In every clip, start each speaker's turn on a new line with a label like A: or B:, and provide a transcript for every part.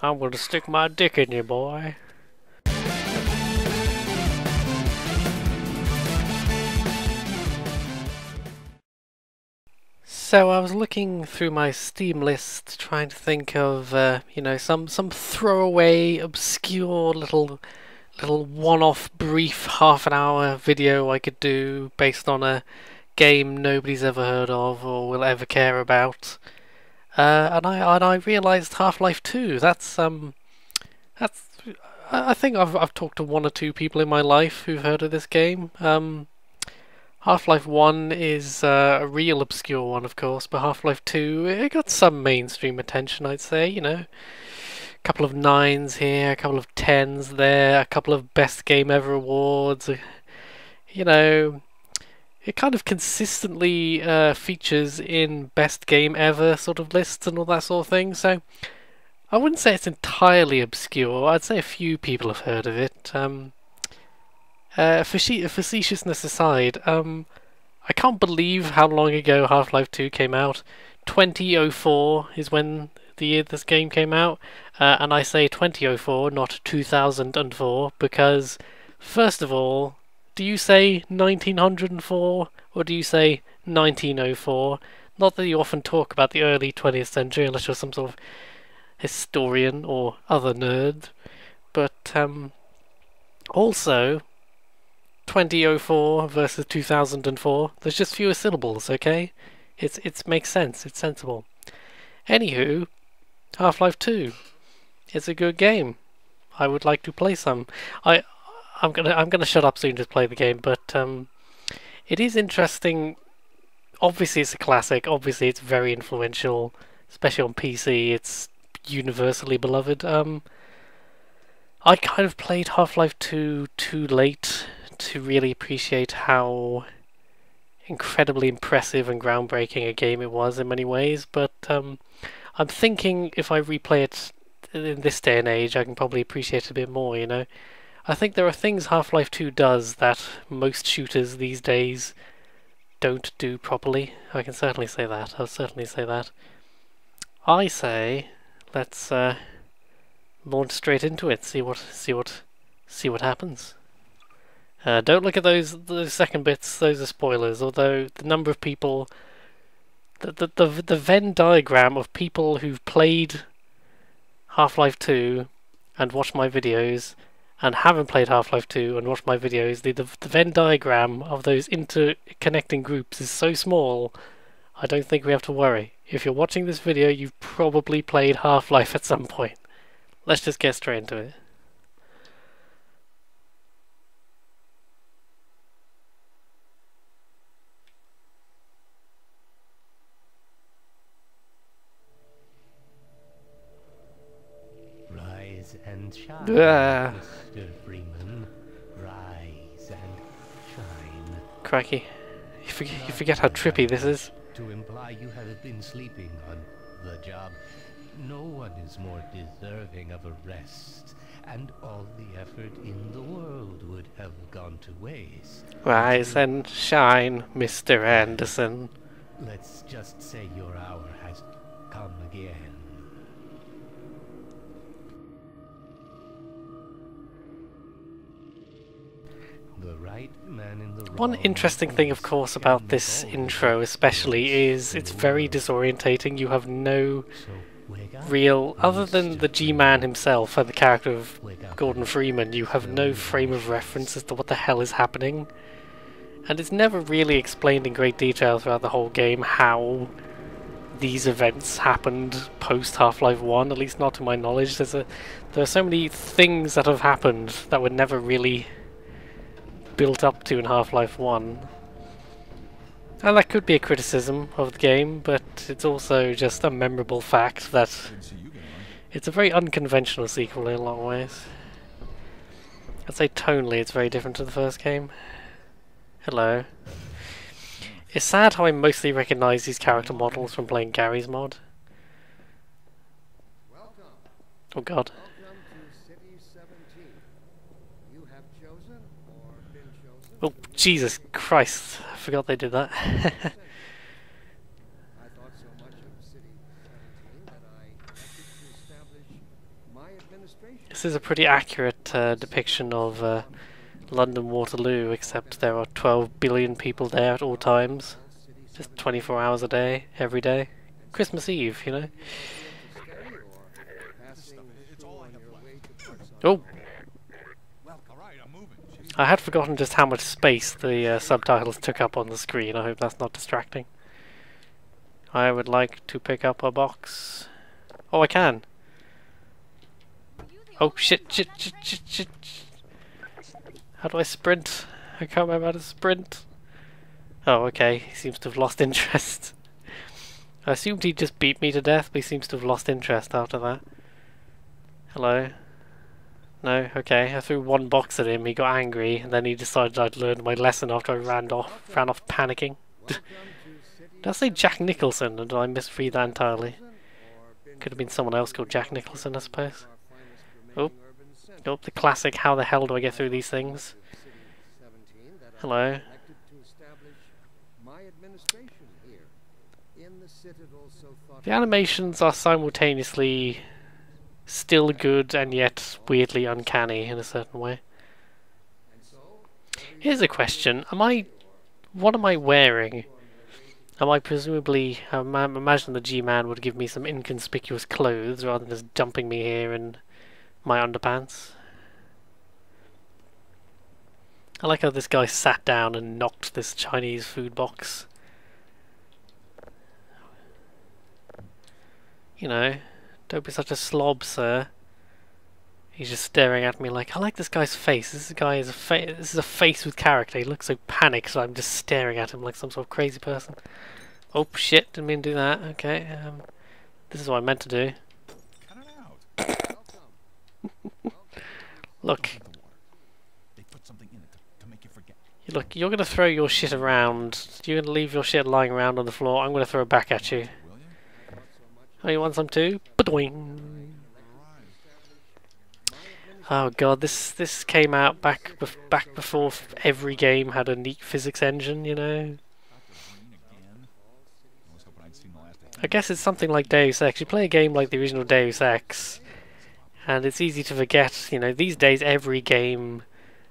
A: I'm gonna stick my dick in you, boy. So I was looking through my Steam list, trying to think of, you know, some throwaway, obscure little one-off, brief half-an-hour video I could do based on a game nobody's ever heard of or will ever care about. And I realised Half-Life 2. That's I think I've talked to one or two people in my life who've heard of this game. Half-Life 1 is a real obscure one, of course, but Half-Life 2, it got some mainstream attention, I'd say, you know. A couple of 9s here, a couple of 10s there, a couple of Best Game Ever awards. You know, it kind of consistently features in Best Game Ever sort of lists and all that sort of thing, so I wouldn't say it's entirely obscure. I'd say a few people have heard of it. Facetiousness aside, I can't believe how long ago Half-Life 2 came out. 2004 is when the year this game came out, and I say 2004, not 2004, because, first of all, do you say 1904 or do you say 1904? Not that you often talk about the early 20th century unless you're some sort of historian or other nerd, but also 2004 versus 2004. There's just fewer syllables, okay? It makes sense. It's sensible. Anywho, Half-Life 2. It's a good game. I would like to play some. I'm gonna shut up soon to play the game, but it is interesting. Obviously, it's a classic. Obviously, it's very influential, especially on PC. It's universally beloved. I kind of played Half-Life 2 too late to really appreciate how incredibly impressive and groundbreaking a game it was in many ways, but I'm thinking if I replay it in this day and age, I can probably appreciate it a bit more, you know? I think there are things Half-Life 2 does that most shooters these days don't do properly. I can certainly say that. I'll certainly say that. I say, let's launch straight into it. See what happens. Don't look at those second bits; those are spoilers. Although the number of people, the Venn diagram of people who've played Half-Life 2 and watched my videos, and haven't played Half-Life 2 and watched my videos, the Venn diagram of those interconnecting groups is so small. I don't think we have to worry. If you're watching this video, you've probably played Half-Life at some point. Let's just get straight into it.
B: Rise and shine,
A: Ah.
B: Mr. Freeman. Rise and shine.
A: Crikey. You forget how trippy this is.
B: To imply you have been sleeping on the job. No one is more deserving of a rest, and all the effort in the world would have gone to waste.
A: Rise and shine, Mr. Anderson.
B: Let's just say your hour has come again. The right man in the
A: One interesting thing, of course, about this intro especially is it's very disorientating. You have no real, other than the G-Man himself and the character of Gordon Freeman, you have no frame of reference as to what the hell is happening. And it's never really explained in great detail throughout the whole game how these events happened post Half-Life 1, at least not to my knowledge. There are so many things that have happened that were never really built up to in Half-Life 1. And that could be a criticism of the game, but it's also just a memorable fact that it's a very unconventional sequel in a lot of ways. I'd say tonally it's very different to the first game. Hello. It's sad how I mostly recognise these character models from playing Gary's mod. Oh god. Oh, Jesus Christ. I forgot they did that. This is a pretty accurate depiction of London Waterloo, except there are 12 billion people there at all times. Just 24 hours a day, every day. Christmas Eve, you know? Oh! I had forgotten just how much space the subtitles took up on the screen. I hope that's not distracting. I would like to pick up a box. Oh, I can! Oh, shit, shit, shit, shit, shit! How do I sprint? I can't remember how to sprint. Oh, okay. He seems to have lost interest. I assumed he'd just beat me to death, but he seems to have lost interest after that. Hello? No? Okay. I threw one box at him, he got angry, and then he decided I'd learned my lesson after I ran off panicking. Did I say Jack Nicholson, or did I misread that entirely? Could have been someone else called Jack Nicholson, I suppose. Oh. Oh, the classic, how the hell do I get through these things? Hello? The animations are simultaneously still good and yet weirdly uncanny in a certain way. Here's a question. What am I wearing? Am I presumably... I imagine the G-Man would give me some inconspicuous clothes rather than just dumping me here in my underpants. I like how this guy sat down and knocked this Chinese food box. You know, don't be such a slob, sir. He's just staring at me like, I like this guy's face. This is a face with character. He looks so panicked, so I'm just staring at him like some sort of crazy person. Oh shit! Didn't mean to do that. Okay, this is what I meant to do. Look. Look, you're gonna throw your shit around. You're gonna leave your shit lying around on the floor. I'm gonna throw it back at you. Oh, you want some too? Ba-doing. Oh god, this came out back before every game had a neat physics engine, you know. I guess it's something like Deus Ex. You play a game like the original Deus Ex, and it's easy to forget. You know, these days every game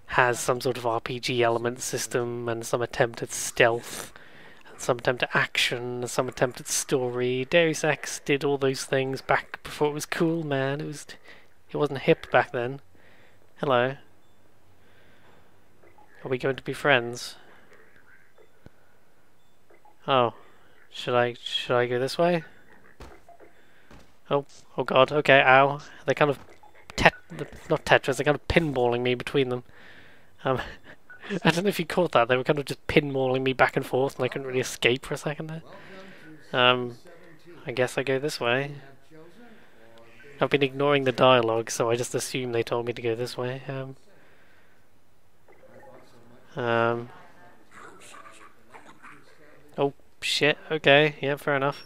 A: has some sort of RPG element system and some attempt at stealth, and some attempt at action, and some attempt at story. Deus Ex did all those things back before it was cool, man. It wasn't hip back then. Hello. Are we going to be friends? Oh. Should I go this way? Oh god, okay, ow. They're kind of not Tetris, they're kind of pinballing me between them. I don't know if you caught that, they were kind of just pinballing me back and forth and I couldn't really escape for a second there. I guess I go this way. I've been ignoring the dialogue, so I just assume they told me to go this way. Oh shit, okay, yeah, fair enough.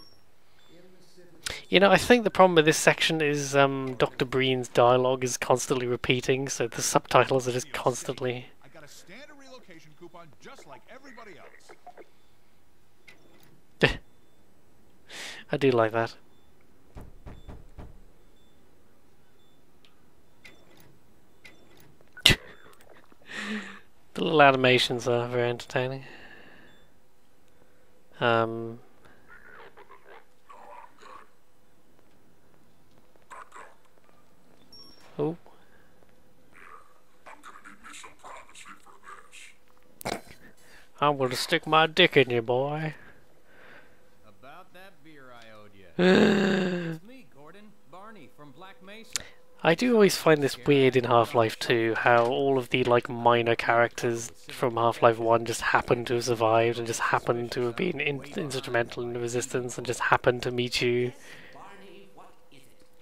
A: You know, I think the problem with this section is Dr. Breen's dialogue is constantly repeating, so the subtitles are just constantly...
C: I got a standard relocation coupon just like everybody else.
A: I do like that. The little animations are very entertaining. Oh. I'm gonna stick my dick in you, boy.
D: About that beer I owed you. It's me, Gordon. Barney from Black Mesa.
A: I do always find this weird in Half-Life 2, how all of the like minor characters from Half-Life 1 just happen to have survived and just happen to have been instrumental in the resistance and just happen to meet you.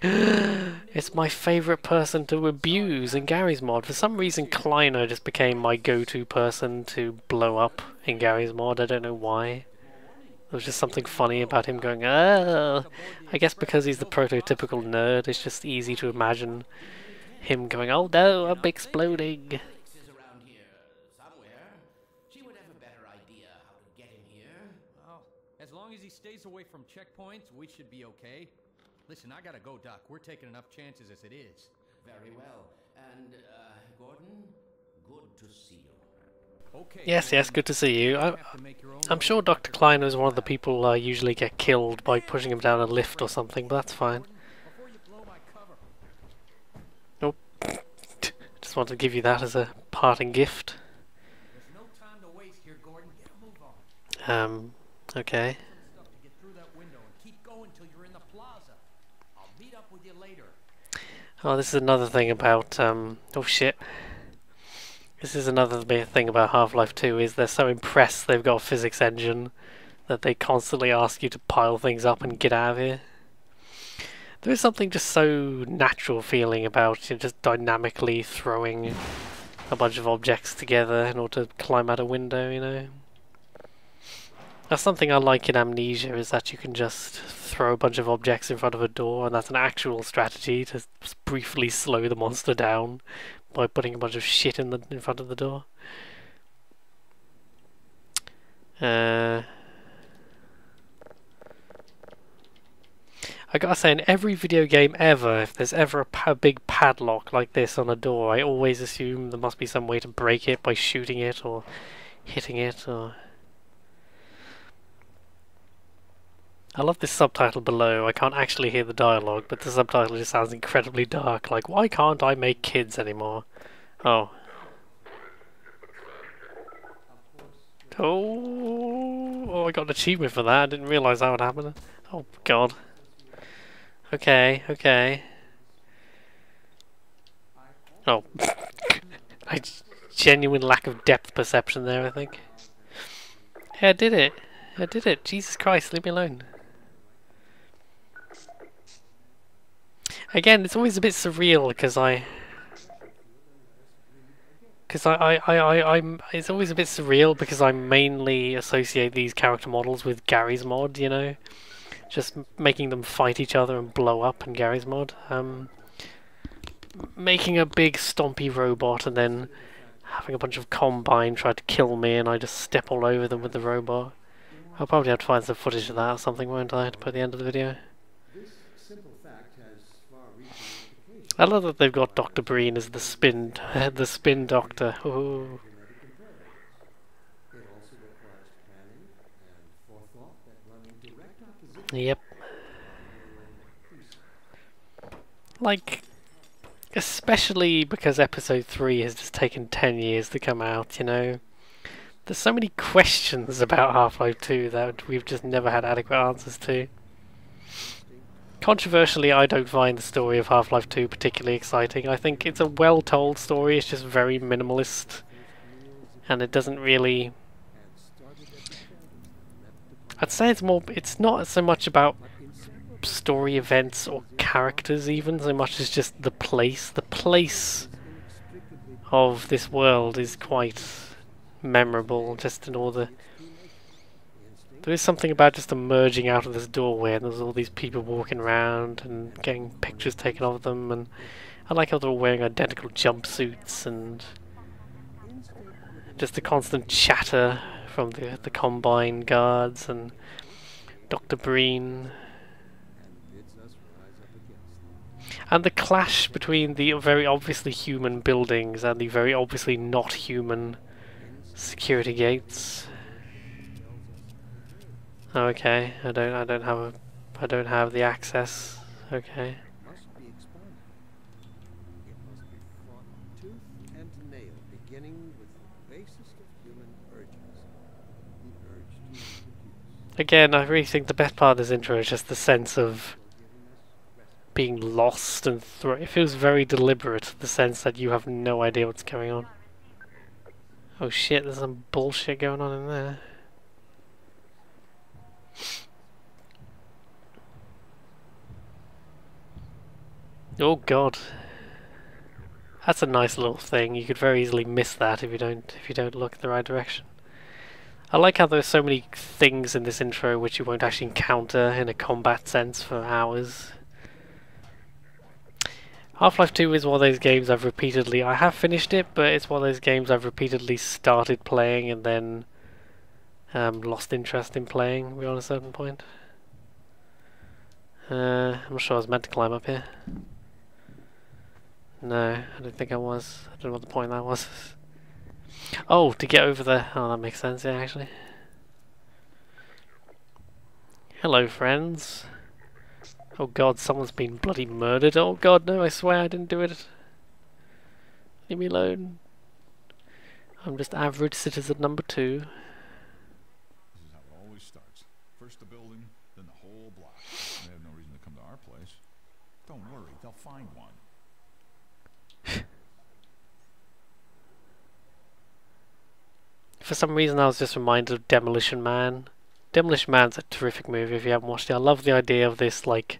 A: It's my favourite person to abuse in Gary's mod. For some reason Kleiner just became my go-to person to blow up in Gary's mod. I don't know why. There was just something funny about him going, oh. I guess because he's the prototypical nerd, it's just easy to imagine him going, oh no, I'm exploding.
D: Well, as long as he stays away from checkpoints, we should be okay. Listen, I gotta go, Doc. We're taking enough chances as it is.
E: Very well. And, Gordon, good to see you.
D: Okay.
A: Yes, yes, good to see you.
D: You have to make your own
A: I'm sure Dr. Klein was one of the people usually get killed by pushing him down a lift or something, but that's fine.
D: Before you blow my cover.
A: Nope. Just wanted to give you that as a parting gift.
D: There's no time to waste here, Gordon. Get a move on.
A: Okay.
D: Some stuff to get through that window and keep going till you're in the plaza. I'll meet up with you later.
A: Oh, this is another thing about, oh shit. This is another big thing about Half-Life 2, is they're so impressed they've got a physics engine that they constantly ask you to pile things up and get out of here. There is something just so natural feeling about just dynamically throwing a bunch of objects together in order to climb out a window, you know? That's something I like in Amnesia, is that you can just throw a bunch of objects in front of a door, and that's an actual strategy to briefly slow the monster down by putting a bunch of shit in front of the door. I gotta say, in every video game ever, if there's ever a big padlock like this on a door, I always assume there must be some way to break it by shooting it or hitting it, or... I love this subtitle below. I can't actually hear the dialogue, but the subtitle just sounds incredibly dark, like, why can't I make kids anymore? Oh. Oh, I got an achievement for that. I didn't realise that would happen. Oh, God. Okay, okay. Oh. A genuine lack of depth perception there, I think. Hey, I did it. I did it. Jesus Christ, leave me alone. Again, it's always a bit surreal because it's always a bit surreal because I mainly associate these character models with Gary's mod, you know? Just making them fight each other and blow up in Gary's mod. Making a big stompy robot and then having a bunch of Combine try to kill me and I just step all over them with the robot. I'll probably have to find some footage of that or something, won't I, to put at the end of the video. I love that they've got Dr. Breen as the spin doctor. Ooh. Yep. Like, especially because episode 3 has just taken 10 years to come out, you know. There's so many questions about Half-Life 2 that we've just never had adequate answers to. Controversially, I don't find the story of Half-Life 2 particularly exciting. I think it's a well-told story, it's just very minimalist. And it doesn't really... I'd say it's not so much about story events or characters even, so much as just the place. The place of this world is quite memorable, just in all the... There is something about just emerging out of this doorway and there's all these people walking around and getting pictures taken of them, and I like how they're all wearing identical jumpsuits and just the constant chatter from the Combine guards and Dr. Breen. And the clash between the very obviously human buildings and the very obviously not human security gates. Okay, I don't have the access. Okay. Again, I really think the best part of this intro is just the sense of being lost and it feels very deliberate, the sense that you have no idea what's going on. Oh shit, there's some bullshit going on in there. Oh god. That's a nice little thing. You could very easily miss that if you don't look in the right direction. I like how there's so many things in this intro which you won't actually encounter in a combat sense for hours. Half-Life 2 is one of those games I have finished it, but it's one of those games I've repeatedly started playing and then lost interest in playing beyond a certain point. I'm not sure I was meant to climb up here. No, I don't think I was. I don't know what the point of that was. Oh, to get over there. Oh, that makes sense, yeah, actually. Hello, friends. Oh god, someone's been bloody murdered. Oh god, no, I swear I didn't do it. Leave me alone. I'm just average citizen number 2.
C: This is how it always starts. First the building, then the whole block. They have no reason to come to our place. Don't worry, they'll find one.
A: For some reason I was just reminded of Demolition Man. Demolition Man's a terrific movie if you haven't watched it. I love the idea of this, like,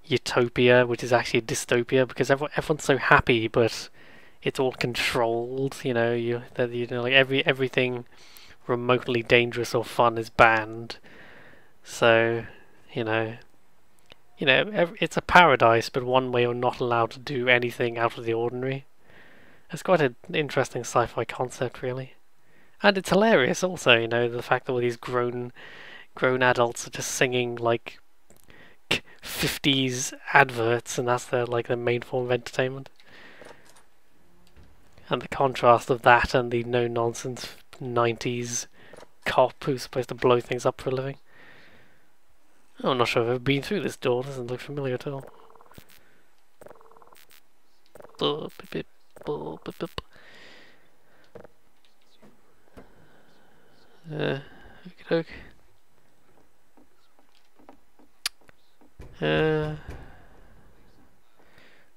A: utopia, which is actually a dystopia, because everyone's so happy, but it's all controlled, you know, like everything remotely dangerous or fun is banned. So, you know, it's a paradise, but one where you're not allowed to do anything out of the ordinary. It's quite an interesting sci-fi concept, really. And it's hilarious also, you know, the fact that all these grown adults are just singing like 50s adverts, and that's their main form of entertainment. And the contrast of that and the no-nonsense 90s cop who's supposed to blow things up for a living. Oh, I'm not sure I've ever been through this door. It doesn't look familiar at all. Okey-doke.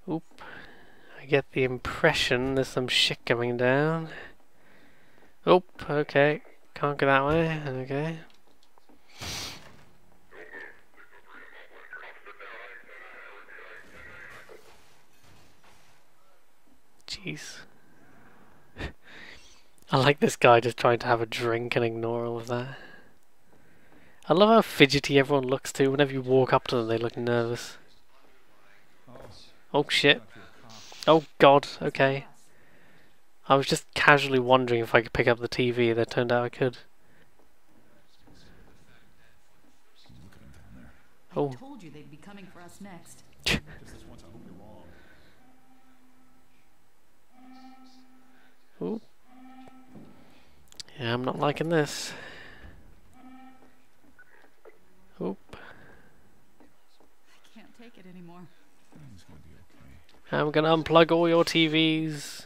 A: Oop. I get the impression there's some shit coming down. Oop, okay. Can't go that way, okay. Jeez. I like this guy just trying to have a drink and ignore all of that. I love how fidgety everyone looks too. Whenever you walk up to them, they look nervous. Oh shit. Oh god, okay. I was just casually wondering if I could pick up the TV, and it turned out I could. Oh.
F: I told you they'd be coming for us next.
A: Ooh. Yeah, I'm not liking this. Oop.
F: I can't take it anymore.
A: I'm gonna unplug all your TVs.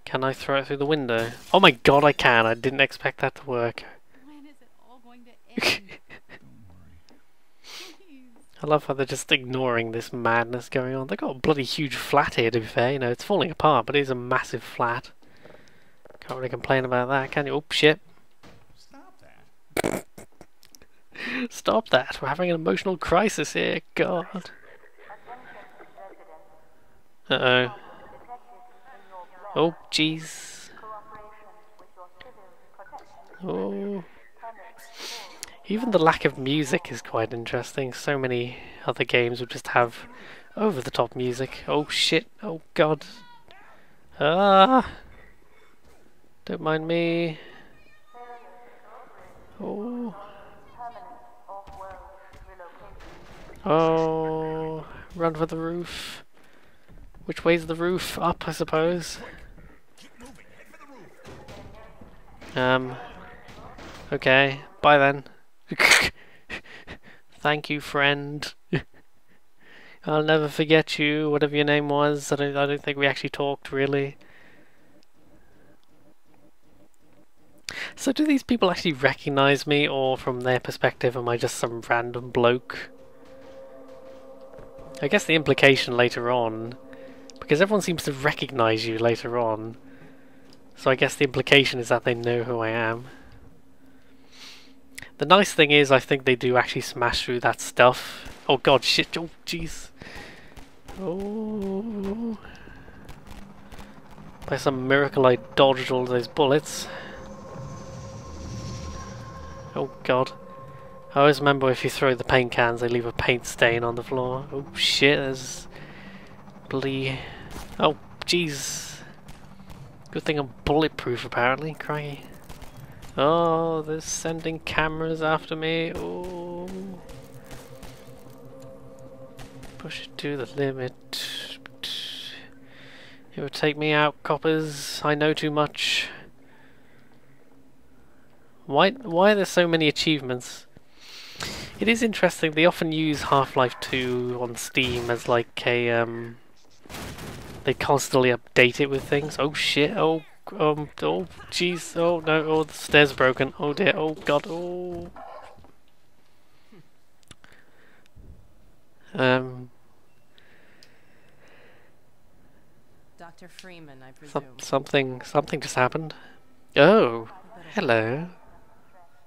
A: Can I throw it through the window? Oh my god, I can. I didn't expect that to work.
F: When is it all going to end? Please.
A: I love how they're just ignoring this madness going on. They've got a bloody huge flat here, to be fair. You know, it's falling apart, but it is a massive flat. Can't really complain about that, can you? Oh, shit.
C: Stop that.
A: Stop that. We're having an emotional crisis here. God. Uh-oh. Oh, jeez. Oh. Even the lack of music is quite interesting. So many other games would just have over-the-top music. Oh, shit. Oh, God. Ah. Don't mind me. Oh. Oh. Run for the roof. Which way's the roof? Up, I suppose. Okay. Bye then. Thank you, friend. I'll never forget you, whatever your name was. I don't think we actually talked, really. So do these people actually recognize me, or from their perspective am I just some random bloke? I guess the implication later on, because everyone seems to recognize you later on, so I guess the implication is that they know who I am. The nice thing is, I think they do actually smash through that stuff. Oh god, shit, oh jeez. Oh. By some miracle I dodged all those bullets. Oh god. I always remember if you throw the paint cans, they leave a paint stain on the floor. Oh shit, there's bloody... Oh, jeez. Good thing I'm bulletproof, apparently. Crikey. Oh, they're sending cameras after me. Oh. Push it to the limit. It would take me out, coppers. I know too much. Why are there so many achievements? It is interesting, they often use Half-Life 2 on Steam as like a, they constantly update it with things. Oh shit, oh jeez, oh no, oh the stairs are broken, oh dear, oh god, oh.
G: Dr. Freeman, I presume.
A: Something just happened. Oh, hello.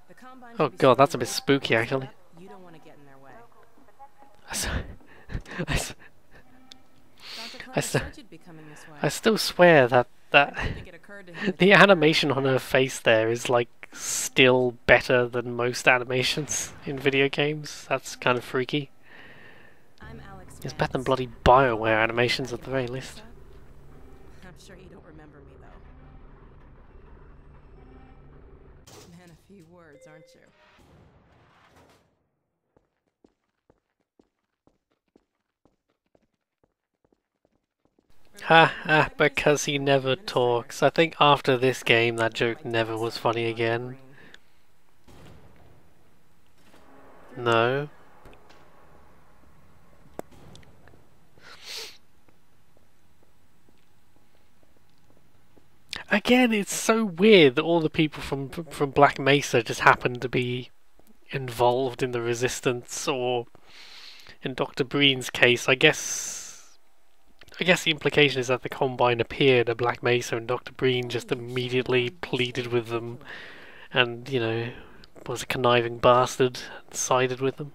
G: The Combine
A: Oh
G: should be
A: god, that's a
G: sorting
A: bit
G: you.
A: spooky actually.
G: You don't want to get in their way. Dr.
A: I
G: Clemens said you'd be coming this way.
A: I still swear that
G: I don't think it occurred to him that
A: the
G: you-
A: animation on her face there is like still better than most animations in video games. That's kind of freaky.
G: I'm Alex
A: It's
G: Vance.
A: better than bloody BioWare animations at the very least.
G: I'm sure you don't remember me, though. Man, a few words, aren't you?
A: Ha ha, because he never talks. I think after this game that joke never was funny again. No. Again, it's so weird that all the people from Black Mesa just happen to be involved in the Resistance, or in Dr. Breen's case, I guess the implication is that the Combine appeared at Black Mesa and Dr. Breen just immediately pleaded with them and, you know, was a conniving bastard and sided with them.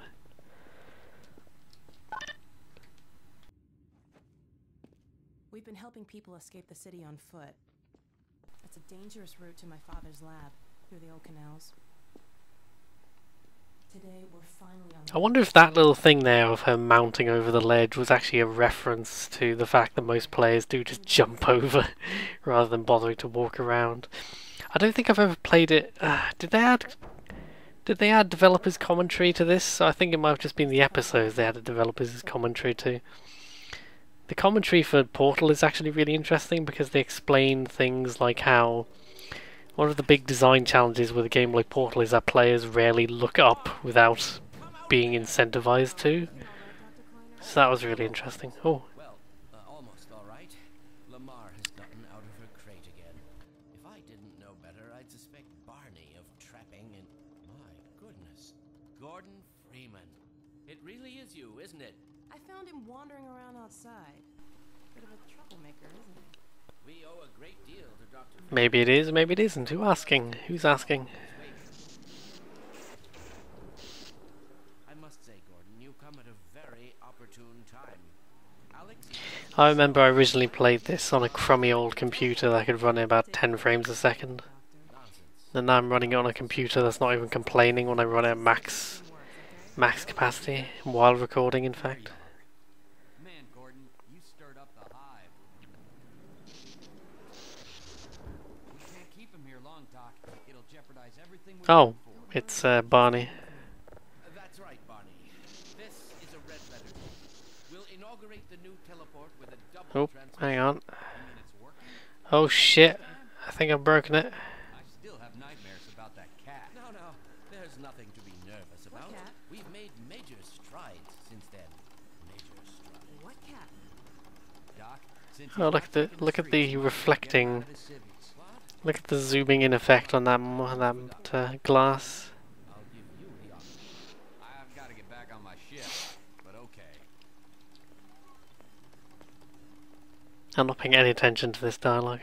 G: We've been helping people escape the city on foot. It's a dangerous route to my father's lab, through the old canals. Today, we're finally on the
A: I wonder if that little thing there of her mounting over the ledge was actually a reference to the fact that most players do just jump over rather than bothering to walk around. I don't think I've ever played it. Did they add developers' commentary to this? I think it might have just been the episodes they added developers' commentary to. The commentary for Portal is actually really interesting because they explain things like how one of the big design challenges with a game like Portal is that players rarely look up without being incentivized to. So that was really interesting. Oh,
E: Well, almost all right. Lamar has gotten out of her crate again. If I didn't know better, I'd suspect Barney of trapping and... My goodness. Gordon Freeman. It really is you, isn't it?
G: I found him wandering around outside. Bit of a troublemaker, isn't he?
E: We owe a great deal to Dr. Freeman.
A: maybe it is, maybe it isn't. Who's asking? Who's asking?
E: I must say, Gordon, you come at a very opportune time. Alex?
A: I remember I originally played this on a crummy old computer that could run at about 10 frames a second.
E: Nonsense.
A: And now I'm running it on a computer that's not even complaining when I run it at max capacity, while recording in fact.
D: Man, Gordon, you stirred up the hive. We can't keep him here long, Doc. It'll jeopardize everything we're
A: Oh,
D: going for.
A: it's Barney.
E: That's right, Barney. This is a red letter day. We'll inaugurate the new teleport with a double
A: Oh,
E: transfer.
A: hang on.
D: You mean it's working?
A: Oh shit, I think I've broken it.
D: I still have nightmares about that cat.
E: No, there's nothing to be nervous about.
G: cat?
E: We've made major strides since then. Major strides.
G: What cat?
D: Doc, since
A: Oh,
D: he's
A: look
D: not
A: at the
D: taking
A: look at
D: streets,
A: the
D: we're
A: reflecting.
D: getting out of the civies. What?
A: Look at the zooming in effect on that glass.
E: I'll give you the honor.
D: I've got to get back on my ship, but okay.
A: I'm not paying any attention to this dialogue.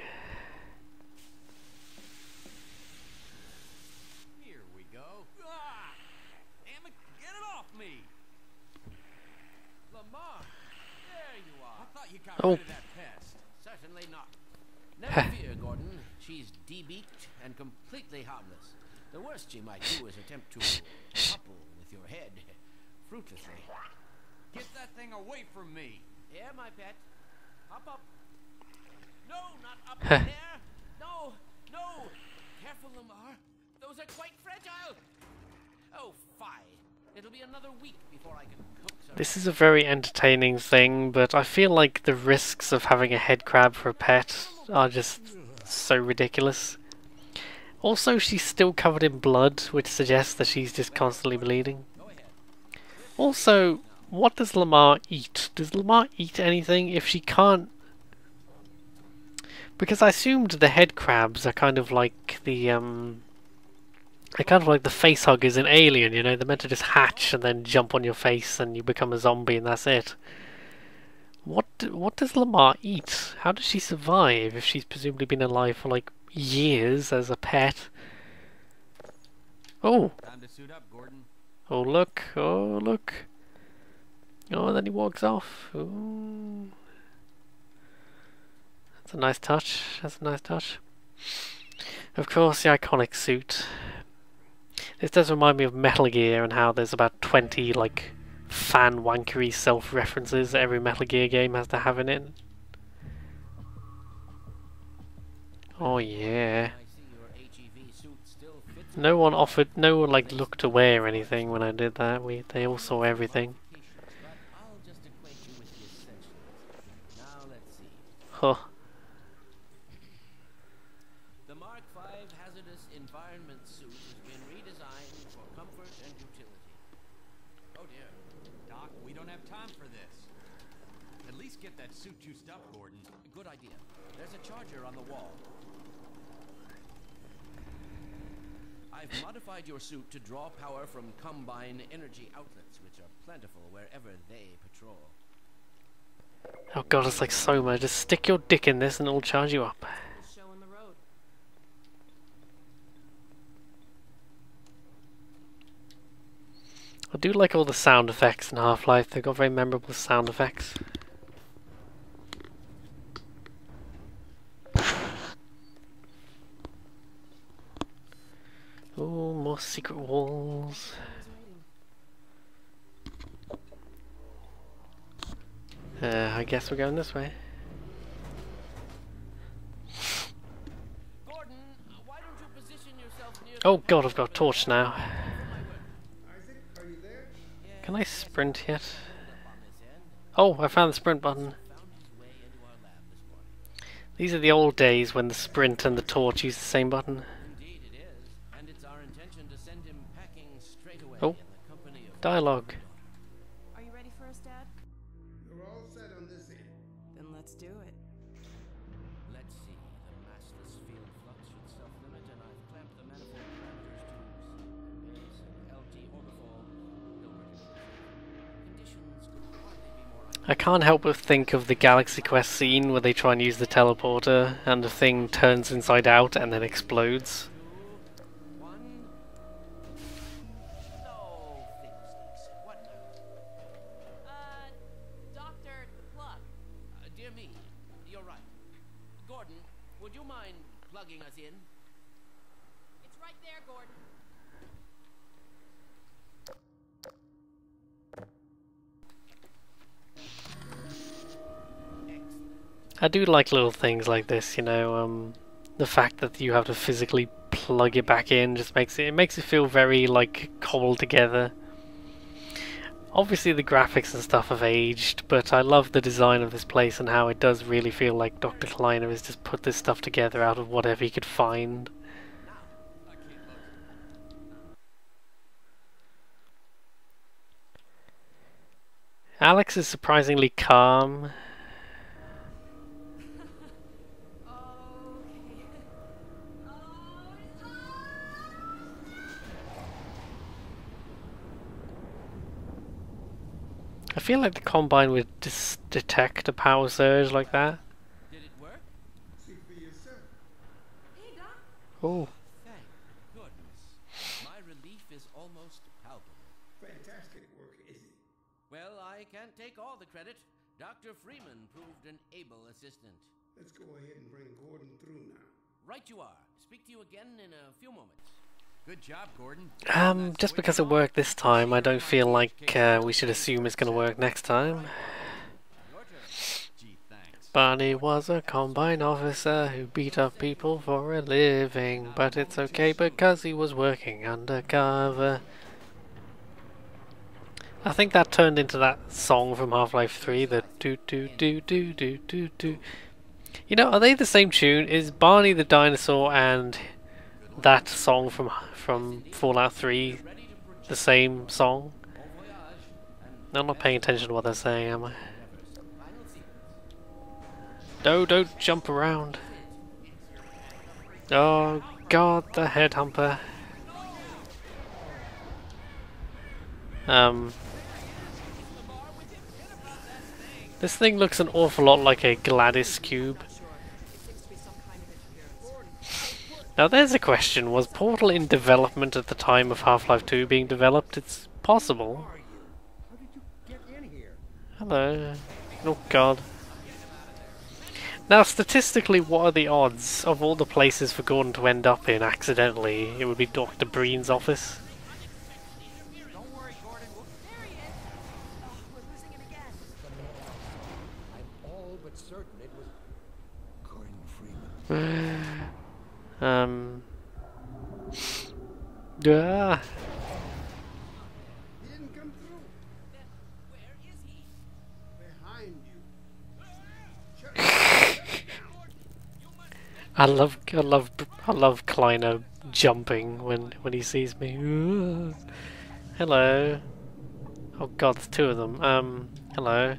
D: Here we go. Ah! Damn it, get it off me!
E: Lamar, there you are.
D: I thought you got
A: Oh.
D: rid of that pest.
E: Certainly not. Never fear, Gordon. She's debeaked and completely harmless. The worst she might do is attempt to couple with your head fruitlessly.
D: Get that thing away from me!
E: Here, my pet. Hop up. No, not up there. No. Careful, Lamar. Those are quite fragile. Oh, fie. It'll be another week before I can cook some.
A: This is a very entertaining thing, but I feel like the risks of having a head crab for a pet are just so ridiculous. Also, she's still covered in blood, which suggests that she's just constantly bleeding. Also, what does Lamar eat? Does Lamar eat anything if she can't? Because I assumed the head crabs are kind of like the they're kind of like the face huggers in Alien, you know, they're meant to just hatch and then jump on your face and you become a zombie and that's it. What does Lamar eat? How does she survive if she's presumably been alive for like years as a pet? Oh!
D: Time to suit up, Gordon.
A: Oh look! Oh look! Oh, and then he walks off. Ooh. That's a nice touch. That's a nice touch. Of course, the iconic suit. This does remind me of Metal Gear and how there's about 20 like fan wankery self-references that every Metal Gear game has to have in it. Oh yeah. No one like looked away or anything when I did that. They all saw everything. Huh.
E: The Mark V hazardous environment suit has been redesigned for comfort and utility. Oh dear.
D: Doc, we don't have time for this. At least get that suit juiced up, Gordon.
E: Good idea. There's a charger on the wall. I've modified your suit to draw power from Combine energy outlets, which are plentiful wherever they patrol.
A: Oh god, it's like so much. Just stick your dick in this and it'll charge you up.
G: Show on the road.
A: I do like all the sound effects in Half-Life. They've got very memorable sound effects. Oh, more secret walls. I guess we're going this way.
E: Gordon, why don't you position yourself near
A: Oh god, I've got a torch now.
H: Isaac, are you there?
A: Can I sprint yet? Oh, I found the sprint button. These are the old days when the sprint and the torch use the same button.
E: Indeed it is, and it's our intention to send him packing straight away
A: Oh,
E: in the company of
A: dialogue.
G: Are you ready for us, Dad?
H: You're all set on this end.
G: Then let's do it.
E: Let's see, the massless field flux should self-limit, and I've clamped the manifold parameters to base and LT orbifold. Conditions could hardly be more
A: I can't help but think of the Galaxy Quest scene where they try and use the teleporter and the thing turns inside out and then explodes.
E: one. No, things. What now?
G: Doctor, the plug.
E: Dear me, you're right. Gordon, would you mind plugging us in?
G: It's right there, Gordon.
A: I do like little things like this, you know, the fact that you have to physically plug it back in just makes it feel very like cobbled together. Obviously the graphics and stuff have aged, but I love the design of this place and how it does really feel like Dr. Kleiner has just put this stuff together out of whatever he could find. Alex is surprisingly calm. I feel like the Combine would detect a power surge like that.
E: Did it work?
H: See for yourself.
G: Hey, Doc.
A: Oh,
E: Thank goodness. My relief is almost palpable.
H: Fantastic work, Izzy.
E: Well, I can't take all the credit. Dr. Freeman proved an able assistant.
H: Let's go ahead and bring Gordon through now.
E: Right you are. Speak to you again in a few moments.
D: Good job, Gordon.
A: just because it worked this time, I don't feel like we should assume it's going to work next time.
D: Your turn. Gee, thanks.
A: Barney was a Combine officer who beat up people for a living, but it's okay because he was working undercover. I think that turned into that song from Half-Life 3, the do do do do do do do. You know, are they the same tune? Is Barney the dinosaur and that song from Fallout 3 the same song? I'm not paying attention to what they're saying, am I? No, don't jump around. Oh god, the headhumper. This thing looks an awful lot like a Gladys cube. Now there's a question, was Portal in development at the time of Half-Life 2 being developed? It's possible. Hello. Oh god. Now statistically, what are the odds of all the places for Gordon to end up in accidentally? It would be Dr. Breen's office.
E: Don't worry, Gordon. There he is. Oh, we're losing him again.
B: I'm all but certain it was Gordon Freeman.
A: Yeah.
H: He didn't come through.
E: Where is he?
H: Behind you.
A: I love Kleiner jumping when he sees me. Hello. Oh god, there's two of them. Hello.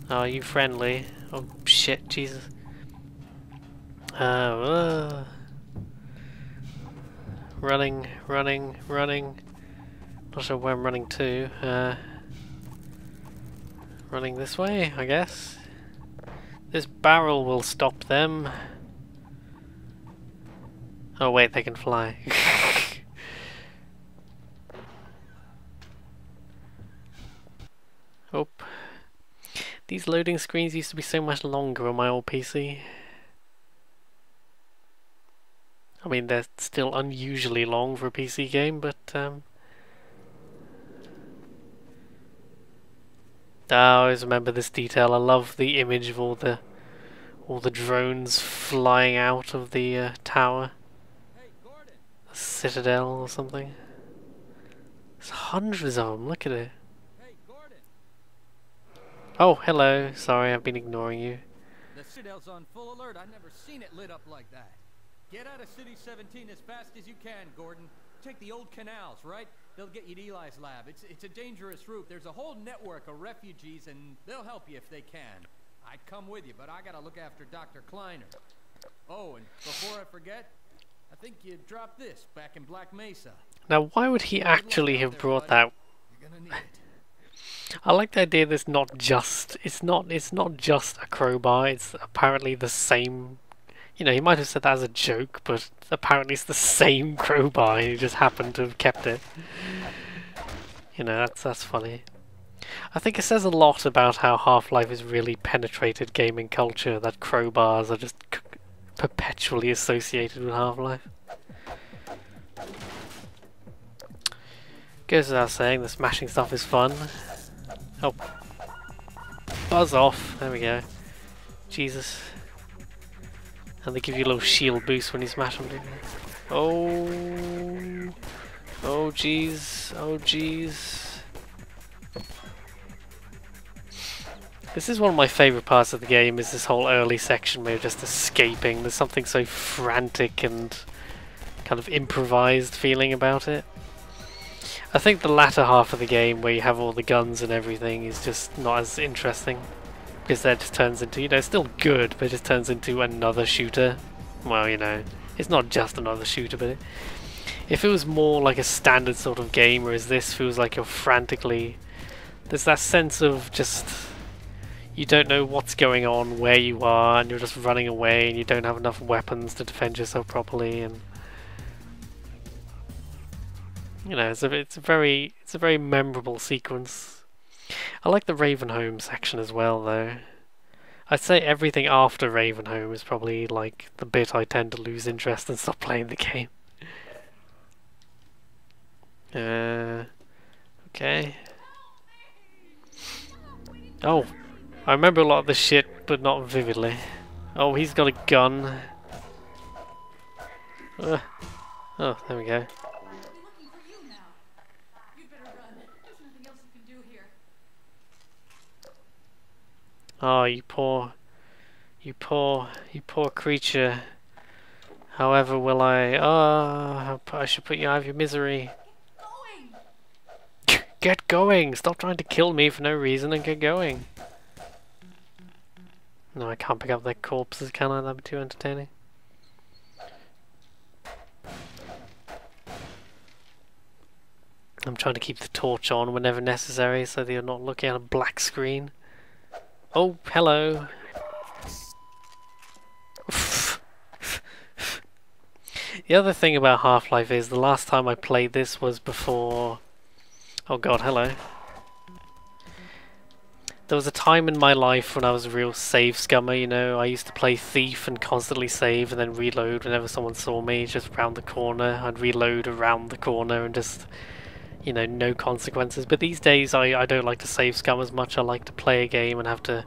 A: Are you friendly? Oh shit, Jesus. Running. Not sure where I'm running to. Running this way, I guess. This barrel will stop them. Oh wait, they can fly. Oh. These loading screens used to be so much longer on my old PC. I mean, they're still unusually long for a PC game, but I always remember this detail. I love the image of all the drones flying out of the tower.
D: Hey, Gordon.
A: A citadel or something. There's hundreds of them, look at it.
D: Hey, Gordon.
A: Oh, hello. Sorry, I've been ignoring you.
D: The Citadel's on full alert. I've never seen it lit up like that. Get out of City 17 as fast as you can, Gordon. Take the old canals, right? They'll get you to Eli's lab. It's a dangerous route. There's a whole network of refugees, and they'll help you if they can. I'd come with you, but I gotta look after Dr. Kleiner. Oh, and before I forget, I think you dropped this back in Black Mesa.
A: Now, why would he actually have brought that?
D: You're gonna need it.
A: I like the idea that it's not just a crowbar. It's apparently the same. You know, he might have said that as a joke, but apparently it's the same crowbar. He just happened to have kept it. You know, that's funny. I think it says a lot about how Half-Life has really penetrated gaming culture, that crowbars are just perpetually associated with Half-Life. Goes without saying, the smashing stuff is fun. Oh. Buzz off. There we go. Jesus. And they give you a little shield boost when you smash them, don't they? Oh. Oh, jeez. Oh, jeez. This is one of my favourite parts of the game, is this whole early section where you're just escaping. There's something so frantic and kind of improvised feeling about it. I think the latter half of the game, where you have all the guns and everything, is just not as interesting. Because that just turns into, you know, it's still good, but it just turns into another shooter. Well, you know, it's not just another shooter, but if it was more like a standard sort of game, whereas this feels like you're frantically... There's that sense of just... You don't know what's going on, where you are, and you're just running away, and you don't have enough weapons to defend yourself properly, and... You know, it's a very memorable sequence. I like the Ravenholm section as well, though. I'd say everything after Ravenholm is probably like the bit I tend to lose interest and stop playing the game. Okay. Oh, I remember a lot of this shit, but not vividly. Oh, he's got a gun. Oh, there we go.
F: else you can do here.
A: Oh, you poor creature. However will I... Oh, I should put you out of your misery.
F: Going!
A: Get going! Stop trying to kill me for no reason and get going. No, I can't pick up their corpses, can I? That'd be too entertaining. I'm trying to keep the torch on whenever necessary so that you're not looking at a black screen. Oh, hello. The other thing about Half-Life is the last time I played this was before... Oh god, hello. There was a time in my life when I was a real save scummer, you know. I used to play Thief and constantly save and then reload whenever someone saw me just round the corner. I'd reload around the corner and just, you know, no consequences. But these days I don't like to save scum as much. I like to play a game and have to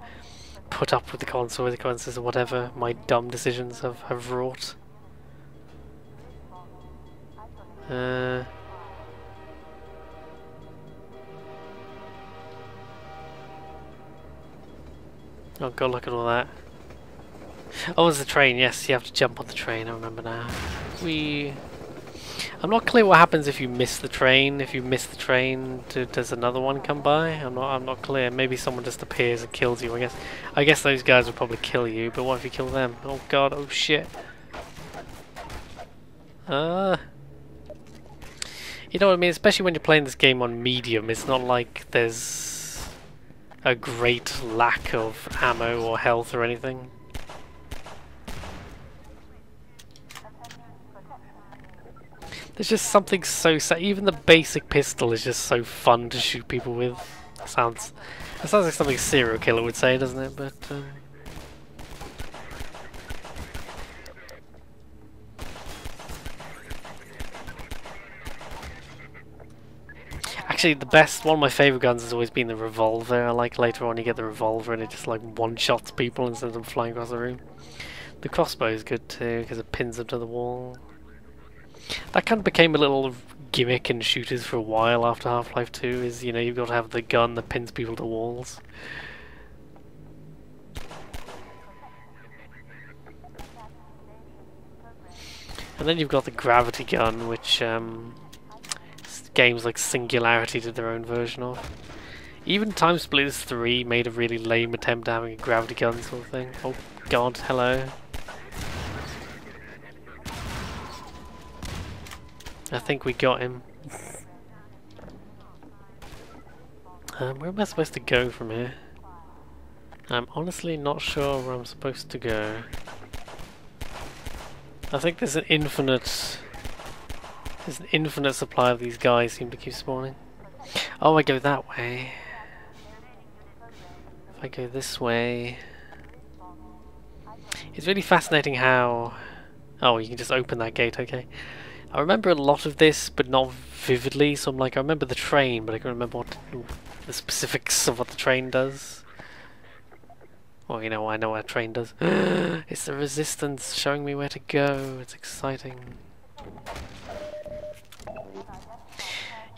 A: put up with the consequences of whatever my dumb decisions have wrought. Oh god, look at all that. Oh, there's the train. Yes, you have to jump on the train. I remember now. I'm not clear what happens if you miss the train. If you miss the train, does another one come by? I'm not clear. Maybe someone just appears and kills you. I guess those guys would probably kill you. But what if you kill them? Oh god. Oh shit. You know what I mean? Especially when you're playing this game on medium, it's not like there's a great lack of ammo or health or anything. There's just something so sad. Even the basic pistol is just so fun to shoot people with. That sounds like something a serial killer would say, doesn't it? But actually, one of my favourite guns has always been the revolver. I like later on you get the revolver and it just like one-shots people instead of them flying across the room. The crossbow is good too because it pins them to the wall. That kind of became a little gimmick in shooters for a while after Half-Life 2, is, you know, you've got to have the gun that pins people to walls. And then you've got the gravity gun, which games like Singularity did their own version of. Even Time Splitters 3 made a really lame attempt at having a gravity gun sort of thing. Oh god, hello. I think we got him. Where am I supposed to go from here? I'm honestly not sure where I'm supposed to go. I think there's an infinite supply of these guys seem to keep spawning. Oh, I go that way. If I go this way... It's really fascinating how... Oh, you can just open that gate, okay. I remember a lot of this, but not vividly, so I'm like, I remember the train, but I can't remember the specifics of what the train does. Well, you know, I know what a train does. It's the Resistance showing me where to go. It's exciting.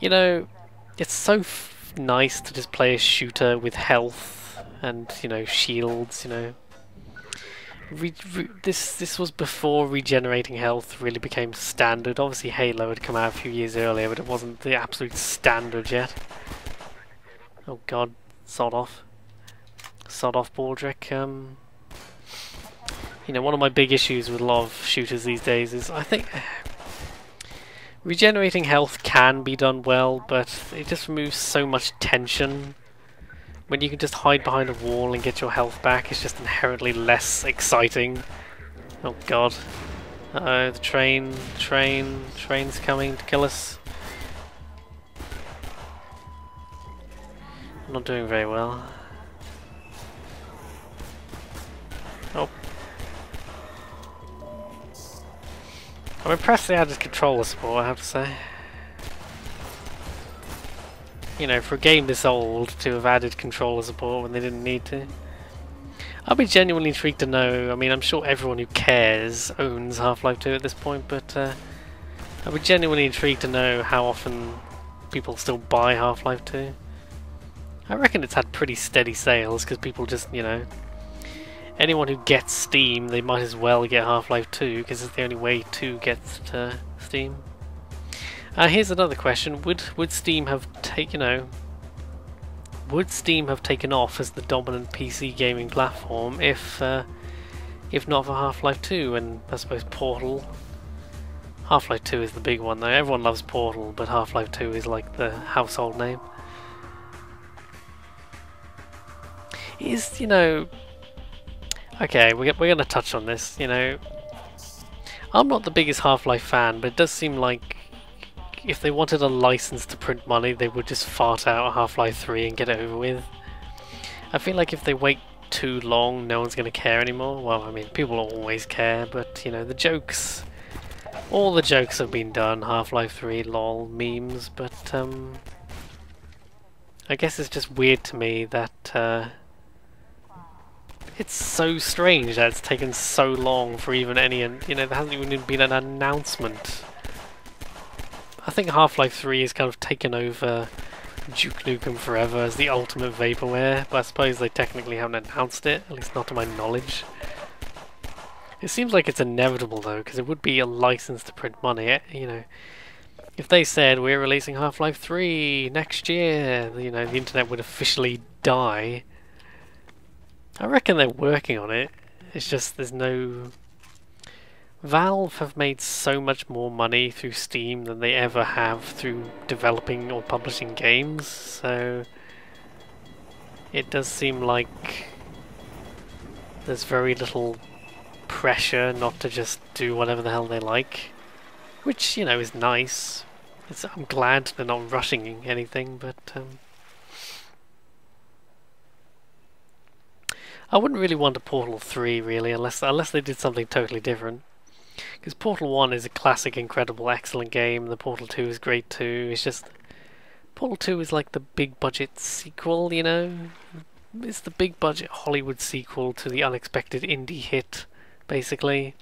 A: You know, it's so nice to just play a shooter with health and, you know, shields, you know. This was before regenerating health really became standard. Obviously Halo had come out a few years earlier, but it wasn't the absolute standard yet. Oh god, sod off. Sod off, Baldrick. You know, one of my big issues with a lot of shooters these days is I think regenerating health can be done well, but it just removes so much tension. When you can just hide behind a wall and get your health back, it's just inherently less exciting. Oh god. Uh-oh, the train's coming to kill us. I'm not doing very well. Oh. I'm impressed they added controller support, I have to say. You know, for a game this old to have added controller support when they didn't need to. I'll be genuinely intrigued to know. I mean, I'm sure everyone who cares owns Half-Life 2 at this point, but I'll be genuinely intrigued to know how often people still buy Half-Life 2. I reckon it's had pretty steady sales because people just, you know, anyone who gets Steam, they might as well get Half-Life 2 because it's the only way to get Steam. Here's another question: Would Steam have taken, would Steam have taken off as the dominant PC gaming platform if not for Half-Life 2 and I suppose Portal? Half-Life 2 is the big one though. Everyone loves Portal, but Half-Life 2 is like the household name. Is, you know... Okay, we're going to touch on this, you know. I'm not the biggest Half-Life fan, but it does seem like if they wanted a license to print money, they would just fart out Half-Life 3 and get it over with. I feel like if they wait too long, no one's going to care anymore. Well, I mean, people always care, but, you know, the jokes... All the jokes have been done, Half-Life 3, lol, memes, but, I guess it's just weird to me that, it's so strange that it's taken so long for even any, you know, there hasn't even been an announcement. I think Half-Life 3 has kind of taken over Duke Nukem Forever as the ultimate vaporware, but I suppose they technically haven't announced it, at least not to my knowledge. It seems like it's inevitable though, because it would be a license to print money, you know. If they said, we're releasing Half-Life 3 next year, you know, the internet would officially die. I reckon they're working on it, it's just there's no... Valve have made so much more money through Steam than they ever have through developing or publishing games, so... It does seem like there's very little pressure not to just do whatever the hell they like, which, you know, is nice. I'm glad they're not rushing anything, but I wouldn't really want a Portal 3 really, unless they did something totally different. Because Portal 1 is a classic, incredible, excellent game. The Portal 2 is great too. It's just Portal 2 is like the big budget sequel, you know. It's the big budget Hollywood sequel to the unexpected indie hit, basically.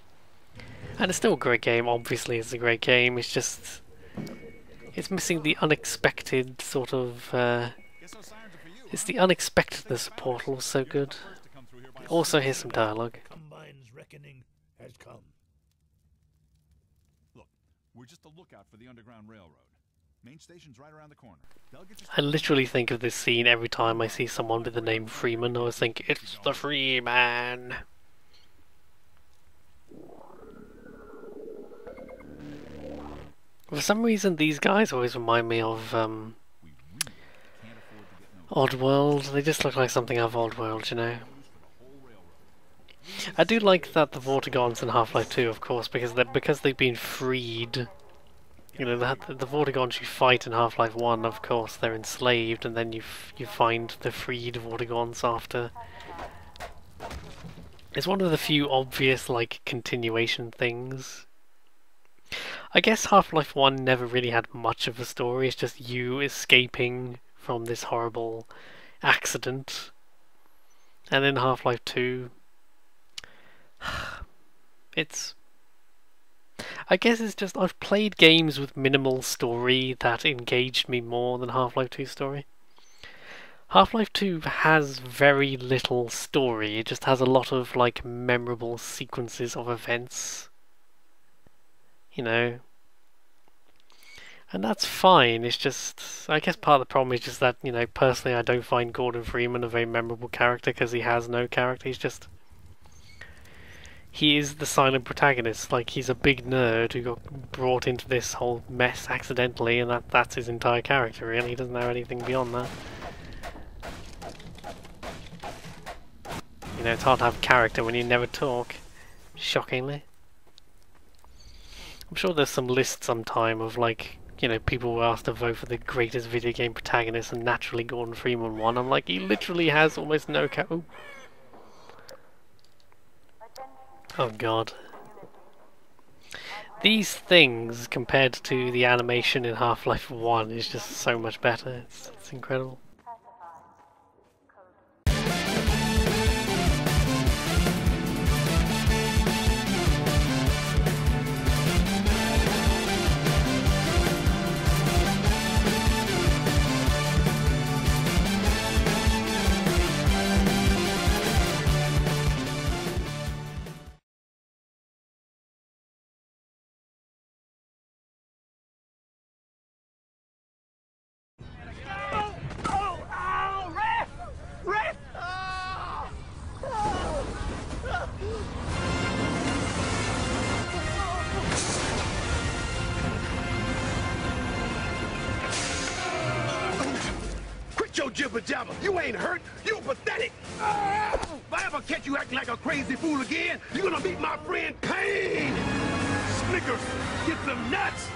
A: And it's still a great game, obviously it's a great game, it's just... It's missing the unexpected sort of... It's the unexpectedness of Portal, so good. Also, here's some dialogue.
I: Combine's reckoning has come.
C: Look, we're just a lookout for the Underground Railroad. Main station's right around the corner.
A: I literally think of this scene every time I see someone with the name Freeman. I always think, it's the Freeman! For some reason, these guys always remind me of Oddworld. They just look like something out of Oddworld, you know. I do like that the Vortigons in Half-Life 2, of course, because they've been freed. You know, the Vortigons you fight in Half-Life 1, of course, they're enslaved, and then you find the freed Vortigons after. It's one of the few obvious, like, continuation things. I guess Half-Life 1 never really had much of a story, it's just you escaping from this horrible accident. And in Half-Life 2, it's... I guess it's just, I've played games with minimal story that engaged me more than Half-Life 2's story. Half-Life 2 has very little story, it just has a lot of, like, memorable sequences of events. You know, and that's fine, it's just, I guess part of the problem is just that, you know, personally I don't find Gordon Freeman a very memorable character because he has no character, he's just, he is the silent protagonist, like he's a big nerd who got brought into this whole mess accidentally and that's his entire character really, he doesn't have anything beyond that. You know, it's hard to have character when you never talk, shockingly. I'm sure there's some list sometime of, like, you know, people were asked to vote for the greatest video game protagonist and naturally Gordon Freeman won. I'm like, he literally has almost no Oh god. These things, compared to the animation in Half-Life 1, is just so much better. It's incredible.
J: jibber jabber. You ain't hurt. You pathetic. If I ever catch you acting like a crazy fool again, you're gonna meet my friend Pain. Snickers, get some nuts.